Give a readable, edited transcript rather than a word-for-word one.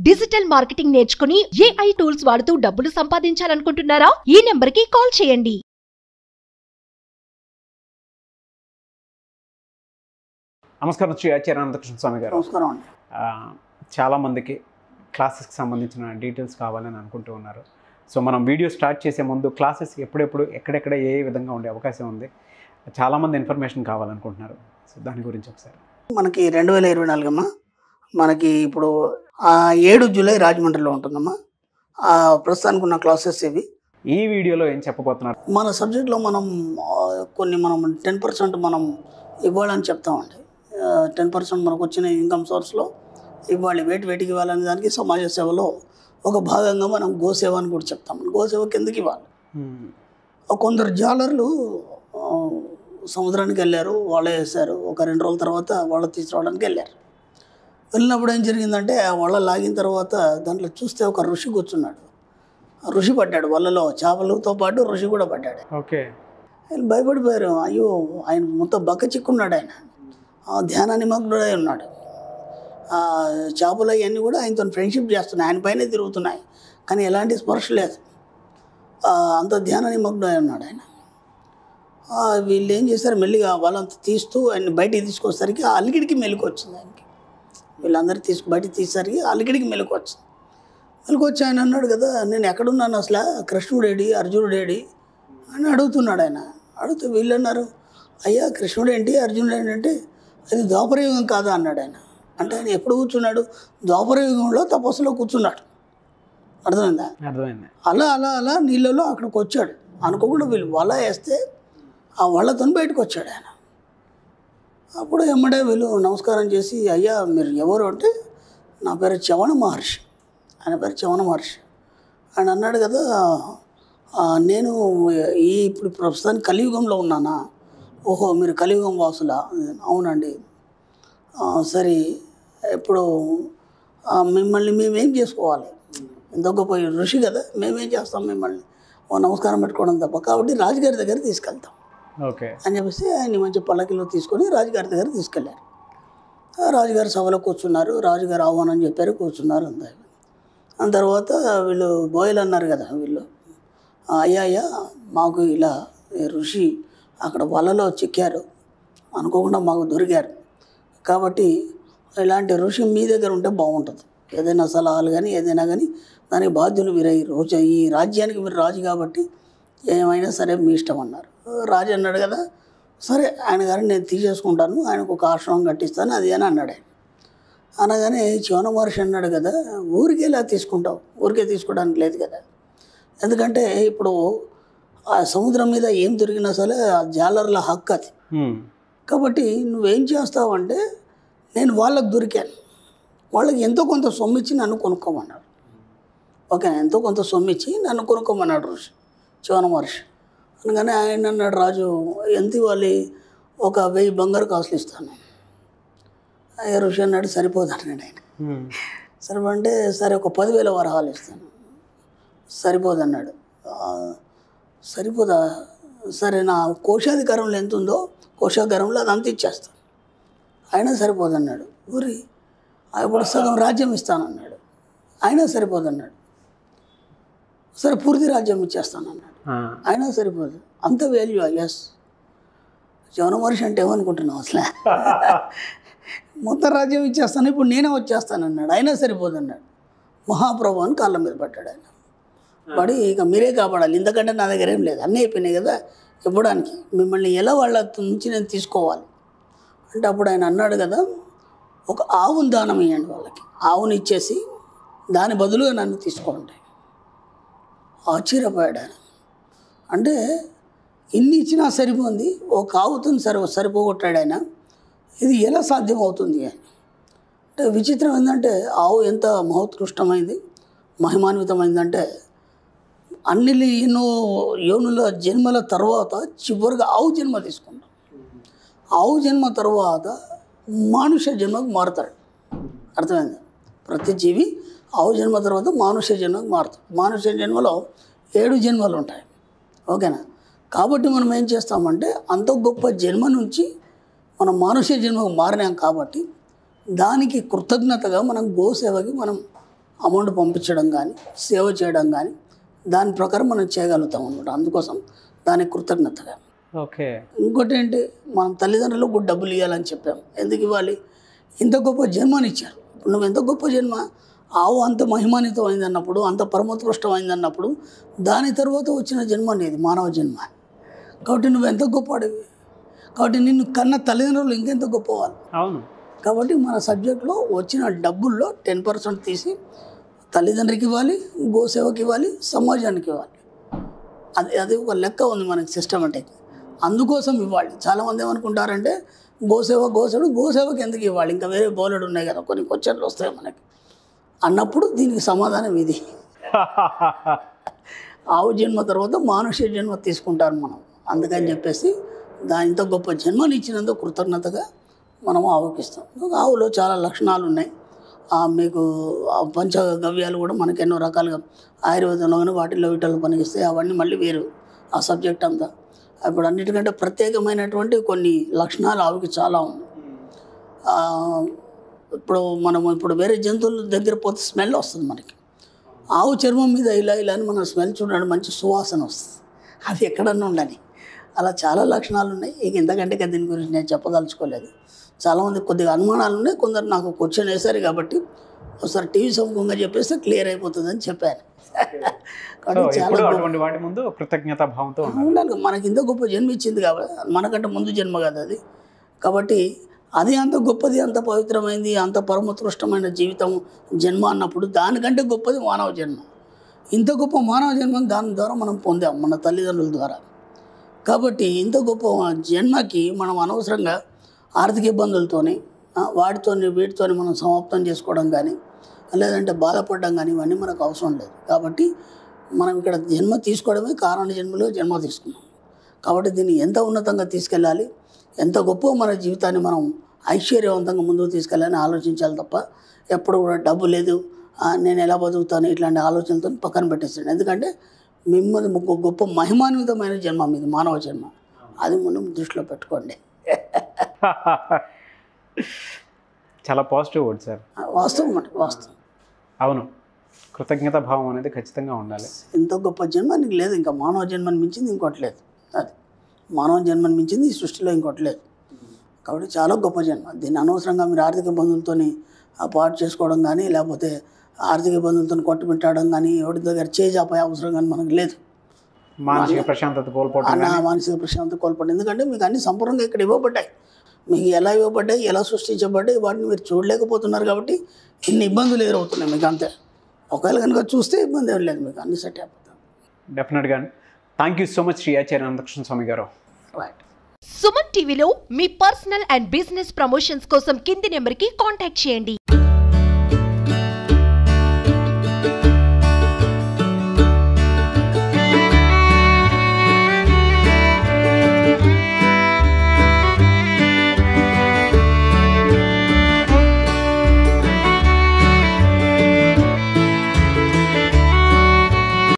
Digital marketing నేర్చుకుని AI tools వాడుతూ డబ్బులు సంపాదించాలనుకుంటున్నారా? ఈ నెంబర్ కి కాల్ చేయండి. నమస్కారం శ్రీ ఆచార్య అనంతకృష్ణ స్వామి గారు. నమస్కారం అండి. చాలామందికి క్లాసెస్కి సంబంధించిన డీటెయిల్స్ కావాలని అనుకుంటూ ఉన్నారు. సో మనం వీడియో స్టార్ట్ చేసే ముందు క్లాసెస్ ఎప్పుడెప్పుడు ఎక్కడెక్కడ ఏ విధంగా ఉండే అవకాశం ఉంది, చాలామంది ఇన్ఫర్మేషన్ కావాలనుకుంటున్నారు. సో దాని గురించి ఒకసారి. మనకి 2024 అమ్మా, మనకి ఇప్పుడు 7 జూలై రాజమండ్రిలో ఉంటుందమ్మా. ప్రస్తుతానికి ఉన్న క్లాసెస్ ఇవి. ఈ వీడియోలో ఏం చెప్పబోతున్నారు? మన సబ్జెక్ట్లో మనం 10% మనం ఇవ్వాలని చెప్తామండి. 10% మనకు వచ్చిన ఇన్కమ్ సోర్స్లో ఇవ్వాలి. వేటికి ఇవ్వాలనే దానికి సమాజ సేవలో ఒక భాగంగా మనం గోసేవ అని కూడా చెప్తాం. గోసేవ కిందకి ఇవ్వాలి. కొందరు జాలర్లు సముద్రానికి వెళ్ళారు, వాళ్ళే వేశారు. ఒక 2 రోజుల తర్వాత వాళ్ళు తీసుకురావడానికి వెళ్ళారు. వెళ్ళినప్పుడు ఏం జరిగిందంటే వాళ్ళ లాగిన తర్వాత దాంట్లో చూస్తే ఒక ఋషి కూర్చున్నాడు. ఋషి పడ్డాడు వలలో, చేపలతో పాటు ఋషి కూడా పడ్డాడు. ఓకే, భయపడిపోయారు. అయ్యో, ఆయన మొత్తం బక్క చిక్కున్నాడు. ఆయన ధ్యాన నిమగ్నుడై ఉన్నాడు. చేపలు అవన్నీ కూడా ఆయనతో ఫ్రెండ్షిప్ చేస్తున్నాయి, ఆయన పైనే తిరుగుతున్నాయి, కానీ ఎలాంటి స్పర్శ లేదు. అంత ధ్యాన నిమగ్నుడై ఉన్నాడు ఆయన. వీళ్ళు ఏం చేశారు, మెల్లిగా వాళ్ళంతా తీస్తూ ఆయన బయటికి తీసుకొచ్చేసరికి ఆ అలికిడికి మెలకు వచ్చింది ఆయనకి. వీళ్ళందరూ బయటికి తీసేసరికి అలికిడికి మెలకు వచ్చింది. మెలకు వచ్చి ఆయన అన్నాడు కదా, నేను ఎక్కడున్నాను అసలు, కృష్ణుడేడి, అర్జునుడేడి అని అడుగుతున్నాడు ఆయన. అడుగుతూ వీళ్ళు అన్నారు, అయ్యా కృష్ణుడు ఏంటి, అర్జునుడు ఏంటంటే అది ద్వాపరయుగం కాదా అన్నాడు ఆయన. అంటే ఆయన ఎప్పుడు కూర్చున్నాడు? ద్వాపరయుగంలో తపస్సులో కూర్చున్నాడు. అర్థమైందా? అర్థమైంది. అలా నీళ్ళలో అక్కడికి వచ్చాడు. అనుకోకుండా వీళ్ళు వల వేస్తే ఆ వలతో బయటకు వచ్చాడు ఆయన. అప్పుడు ఎమ్మడే వీళ్ళు నమస్కారం చేసి, అయ్యా మీరు ఎవరు అంటే, నా పేరు చవణ మహర్షి. ఆయన పేరు చవణ మహర్షి. ఆయన అన్నాడు కదా, నేను ఇప్పుడు ప్రస్తుతానికి కలియుగంలో ఉన్నానా? ఓహో, మీరు కలియుగం వాసులా? అవునండి. సరే, ఇప్పుడు మిమ్మల్ని మేమేం చేసుకోవాలి? ఎంత గొప్ప ఋషి కదా, మేమేం చేస్తాం మిమ్మల్ని నమస్కారం పెట్టుకోవడం తప్ప, కాబట్టి రాజుగారి దగ్గర తీసుకెళ్తాం ఓకే అని చెప్పేసి ఆయన మంచి పల్లకిలో తీసుకొని రాజుగారి దగ్గర తీసుకెళ్ళారు. రాజుగారు సభలో కూర్చున్నారు. రాజుగారు ఆహ్వానం చెప్పారు, కూర్చున్నారు. అంతా ఆ తర్వాత వీళ్ళు బోయలు అన్నారు కదా, వీళ్ళు అయ్యా మాకు ఇలా ఋషి అక్కడ వలలో చిక్కారు, అనుకోకుండా మాకు దొరికారు, కాబట్టి ఇలాంటి ఋషి మీ దగ్గర ఉంటే బాగుంటుంది. ఏదైనా సలహాలు కానీ ఏదైనా కానీ దానికి బాధ్యులు మీరే. ఈ రాజ్యానికి మీరు రాజు కాబట్టి ఏమైనా సరే మీ ఇష్టం అన్నారు. రాజు అన్నాడు కదా, సరే ఆయన గారిని నేను తీసేసుకుంటాను, ఆయనకు ఒక ఆశ్రమం కట్టిస్తాను అది అని అన్నాడు ఆయన. అనగానే చవన మహర్షి అన్నాడు కదా, ఊరికే ఇలా తీసుకుంటావు, ఊరికే తీసుకోవడానికి లేదు కదా, ఎందుకంటే ఇప్పుడు ఆ సముద్రం మీద ఏం దొరికినా సరే ఆ జాలర్ల హక్కు అది. కాబట్టి నువ్వేం చేస్తావంటే, నేను వాళ్ళకు దొరికాను, వాళ్ళకి ఎంతో కొంత సొమ్మిచ్చి నన్ను కొనుక్కోమన్నాడు. ఓకే, ఎంతో కొంత సొమ్మిచ్చి నన్ను కొనుక్కోమన్నాడు ఋషి చవన మహర్షి. అనగానే ఆయన అన్నాడు, రాజు ఎంత ఇవ్వాలి? ఒక 1000 బంగారు కాసులు ఇస్తాను. ఋషి అన్నాడు, సరిపోదు అన్నాడు ఆయన. సరిపోంటే సరే ఒక 10,000 వరహాలు ఇస్తాను. సరిపోదు అన్నాడు. సరిపోదా? సరే నా కోశాధికారంలో ఎంత ఉందో కోశాధికారంలో అది అంత ఇచ్చేస్తాను. అయినా సరిపోదన్నాడు. ఊరి ఇప్పుడు సగం రాజ్యం ఇస్తానన్నాడు. అయినా సరిపోదన్నాడు. సరే పూర్తి రాజ్యం ఇచ్చేస్తానన్నాడు. అయినా సరిపోదు. అంత వాల్యూ. ఎస్, చవన మహర్షి అంటే ఏమనుకుంటున్నావు అసలు, మొత్తం రాజ్యం ఇచ్చేస్తాను, ఇప్పుడు నేనే వచ్చేస్తానన్నాడు. అయినా సరిపోదన్నాడు. మహాప్రభు అని కాళ్ళ మీద పడ్డాడు ఆయన. పడి ఇక మీరే కాపాడాలి, ఇంతకంటే నా దగ్గర ఏం లేదు, అన్నీ అయిపోయినాయి కదా ఇవ్వడానికి, మిమ్మల్ని ఎలా వాళ్ళ నుంచి నేను తీసుకోవాలి అంటే, అప్పుడు ఆయన అన్నాడు కదా, ఒక ఆవును దానం ఇవ్వండి వాళ్ళకి, ఆవుని ఇచ్చేసి దాని బదులుగా నన్ను తీసుకోండి. ఆశ్చర్యపోయాడు ఆయన. అంటే ఇన్ని ఇచ్చినా సరిపోయింది, ఒక ఆవుతో సరిపోగొట్టాడు ఆయన. ఇది ఎలా సాధ్యం అవుతుంది అని అంటే, విచిత్రం ఏంటంటే ఆవు ఎంత మహోత్కృష్టమైంది, మహిమాన్వితమైందంటే, ఎన్నో యోనుల జన్మల తర్వాత చివరిగా ఆవు జన్మ తీసుకుంటాం. ఆవు జన్మ తర్వాత మానుష జన్మకు మారుతాడు. అర్థమైంది? ప్రతి జీవి ఆవు జన్మ తర్వాత మానుష జన్మకు మారుతాడు. మానుష జన్మలో 7 జన్మలు ఉంటాయి. ఓకేనా? కాబట్టి మనం ఏం చేస్తామంటే, అంత గొప్ప జన్మ నుంచి మనం మానుష జన్మకు మారినాం కాబట్టి దానికి కృతజ్ఞతగా మనం గోసేవకి మనం అమౌంట్ పంపించడం కానీ సేవ చేయడం కానీ దాని ప్రకారం మనం చేయగలుగుతాం అనమాట. అందుకోసం దానికి కృతజ్ఞతగా. ఓకే. ఇంకోటి ఏంటి, మనం తల్లిదండ్రులకు కూడా డబ్బులు ఇవ్వాలని చెప్పాం. ఎందుకు ఇవ్వాలి? ఇంత గొప్ప జన్మనిచ్చారు. ఇప్పుడు నువ్వు ఎంత గొప్ప జన్మ, ఆవు అంత మహిమాన్వితం అయిందన్నప్పుడు, అంత పరమోత్కృష్టమైందన్నప్పుడు దాని తర్వాత వచ్చిన జన్మ అనేది మానవ జన్మ. కాబట్టి నువ్వు ఎంత గొప్పవాడివి, కాబట్టి నిన్ను కన్న తల్లిదండ్రులు ఇంకెంత గొప్పవాళ్ళు. అవును. కాబట్టి మన సబ్జెక్ట్లో వచ్చిన డబ్బుల్లో 10% తీసి తల్లిదండ్రికి ఇవ్వాలి, గోసేవకి ఇవ్వాలి, సమాజానికి ఇవ్వాలి. అది ఒక లెక్క ఉంది మనకి సిస్టమేటిక్. అందుకోసం ఇవ్వాలి. చాలామంది ఏమనుకుంటారంటే గోసేవకి ఎందుకు ఇవ్వాలి, ఇంకా వేరే బౌలెడు ఉన్నాయి కదా, కొన్ని క్వశ్చన్లు వస్తాయి మనకి అన్నప్పుడు దీనికి సమాధానం ఇది. ఆవు జన్మ తర్వాత మానుష్య జన్మ తీసుకుంటారు మనం. అందుకని చెప్పేసి ఇంత గొప్ప జన్మనిచ్చినందుకు కృతజ్ఞతగా మనం ఆవుకి ఇస్తాం. ఆవులో చాలా లక్షణాలు ఉన్నాయి. మీకు పంచగవ్యాలు కూడా మనకి ఎన్నో రకాలుగా ఆయుర్వేదంలో కానీ వాటిల్లో వీటిల్లో పనికిస్తాయి. అవన్నీ మళ్ళీ వేరు ఆ సబ్జెక్ట్ అంతా. ఇప్పుడు అన్నిటికంటే ప్రత్యేకమైనటువంటి కొన్ని లక్షణాలు ఆవుకి చాలా ఉన్నాయి. ఇప్పుడు వేరే జంతువుల దగ్గర పోతే స్మెల్ వస్తుంది మనకి. ఆవు చర్మం మీద ఇలా అని మనం స్మెల్ చూడండి, మంచి సువాసన వస్తుంది. అది ఎక్కడన్నా ఉండని అలా చాలా లక్షణాలు ఉన్నాయి. ఇక ఇంతకంటే దీని గురించి నేను చెప్పదలుచుకోలేదు. చాలామంది కొద్దిగా అనుమానాలు ఉన్నాయి. కొందరు నాకు క్వశ్చన్ వేశారు కాబట్టి ఒకసారి టీవీ సముఖంగా చెప్పేస్తే క్లియర్ అయిపోతుందని చెప్పాను. అటువంటి వాటి ముందు కృతజ్ఞతా భావంతో ఉండాలి. మనకి ఇంత గొప్ప జన్మ ఇచ్చింది కాబట్టి, మనకంటే ముందు జన్మ కదా అది. కాబట్టి అది అంత గొప్పది, అంత పవిత్రమైంది, అంత పరమోత్కృష్టమైన జీవితం జన్మ అన్నప్పుడు దానికంటే గొప్పది మానవ జన్మ. ఇంత గొప్ప మానవ జన్మను దాని ద్వారా మనం పొందాం మన తల్లిదండ్రుల ద్వారా. కాబట్టి ఇంత గొప్ప జన్మకి మనం అనవసరంగా ఆర్థిక ఇబ్బందులతోని వీటితోని మనం సమాప్తం చేసుకోవడం కానీ లేదంటే బాధపడడం కానీ ఇవన్నీ మనకు అవసరం లేదు. కాబట్టి మనం ఇక్కడ జన్మ తీసుకోవడమే, కారణ జన్మలో జన్మ తీసుకున్నాం. కాబట్టి దీన్ని ఎంత ఉన్నతంగా తీసుకెళ్ళాలి, ఎంత గొప్ప మన జీవితాన్ని మనం ఐశ్వర్యవంతంగా ముందుకు తీసుకెళ్ళాలని ఆలోచించాలి తప్ప ఎప్పుడు కూడా డబ్బు లేదు, నేను ఎలా బతుకుతాను ఇట్లాంటి ఆలోచనలతో పక్కన పెట్టేస్తాను. ఎందుకంటే మిమ్మల్ని గొప్ప మహిమాన్వితమైన జన్మ మీది, మానవ జన్మ. అది మనం దృష్టిలో పెట్టుకోండి. చాలా పాజిటివ్ వర్డ్ సార్. వాస్తవం అంటే వాస్తవం. అవును, కృతజ్ఞత భావం అనేది ఖచ్చితంగా ఉండాలి. ఇంత గొప్ప జన్మ నీకు లేదు, ఇంకా మానవ జన్మని మించింది ఇంకోటి లేదు. అది మానవ జన్మని మించింది ఈ సృష్టిలో ఇంకోటి లేదు. కాబట్టి చాలా గొప్ప జన్మ. దీన్ని అనవసరంగా మీరు ఆర్థిక ఇబ్బందులతో పాటు చేసుకోవడం కానీ లేకపోతే ఆర్థిక ఇబ్బందులతో కొట్టుమిట్టాడడం కానీ ఎవరి దగ్గర చేజాపే అవసరం కానీ మనకు లేదు. మానసిక ప్రశాంతత కోల్పోవడం, మానసిక ప్రశాంతత కోల్పోవడం. ఎందుకంటే మీకు అన్ని సంపూర్ణంగా ఇక్కడ ఇవ్వబడ్డాయి. మీకు ఎలా ఇవ్వబడ్డాయి, ఎలా సృష్టించబడ్డాయి వాటిని మీరు చూడలేకపోతున్నారు కాబట్టి ఇన్ని ఇబ్బందులు ఎదురవుతున్నాయి మీకు. అంతే. ఒకవేళ కనుక చూస్తే ఇబ్బంది ఏం లేదు, మీకు అన్ని సెట్ అయిపోతాయి. డెఫినెట్గా. Thank you so much Shri Acharya Anantakrishna Swami గారు. రైట్. సుమన్ టీవీలో మీ పర్సనల్ అండ్ బిజినెస్ ప్రమోషన్స్ కోసం కింది నెంబర్కి కాంటాక్ట్ చేయండి.